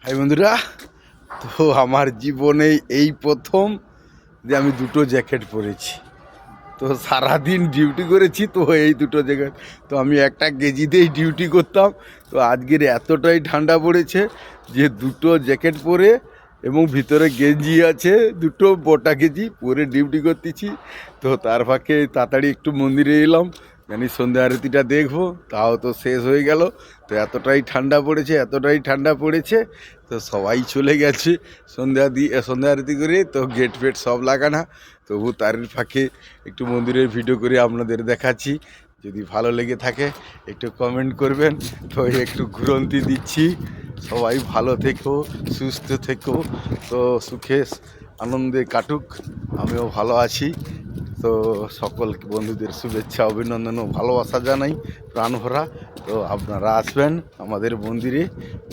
High বন্ধুরা, তো আমার জীবনে এই প্রথম যে আমি দুটো জ্যাকেট পরেছি। তো সারাদিন ডিউটি করেছি, তো এই দুটো জ্যাকেট তো আমি একটা কেজিতেই ডিউটি করতাম। তো আজকের এতটাই ঠান্ডা পড়েছে যে দুটো জ্যাকেট পরে এবং ভিতরে গেঞ্জি আছে দুটো বটা কেজি পরে ডিউটি করতেছি। তো তার ফাঁকে তাড়াতাড়ি একটু মন্দিরে এলাম, জানি সন্ধ্যা আরতিটা দেখবো, তাও তো শেষ হয়ে গেল। তো এতটাই ঠান্ডা পড়েছে তো সবাই চলে গেছে সন্ধ্যা আরতি করে। তো গেট ফেট সব লাগানা, তবু তার ফাঁকে একটু মন্দিরের ভিডিও করে আপনাদের দেখাচ্ছি। যদি ভালো লেগে থাকে একটু কমেন্ট করবেন। তো একটু ঘুরন্তি দিচ্ছি, সবাই ভালো থেকো, সুস্থ থেকো, তো সুখে আনন্দে কাটুক। আমিও ভালো আছি। তো সকল বন্ধুদের শুভেচ্ছা, অভিনন্দন ও ভালোবাসা জানাই প্রাণ ভরা। তো আপনারা আসবেন আমাদের মন্দিরে,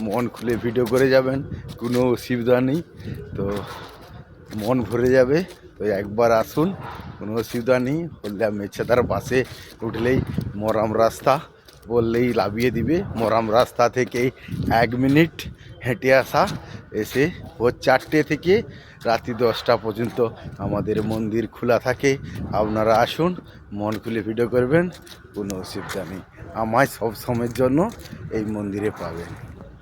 মন খুলে ভিডিও করে যাবেন, কোনো অসুবিধা নেই। তো মন ভরে যাবে। তো একবার আসুন, কোনো অসুবিধা নেই। হলদিয়া মেছেদার বাসে উঠলেই মরাম রাস্তা বললেই লাভিয়ে দিবে। মরাম রাস্তা থেকে 1 মিনিট হেঁটে আসা, এসে ভোর 4টে থেকে রাত্রি 10টা পর্যন্ত আমাদের মন্দির খোলা থাকে। আপনারা আসুন, মন খুলে ভিডিও করবেন, কোনো অসুবিধা নেই। আমায় সব সময়ের জন্য এই মন্দিরে পাবেন।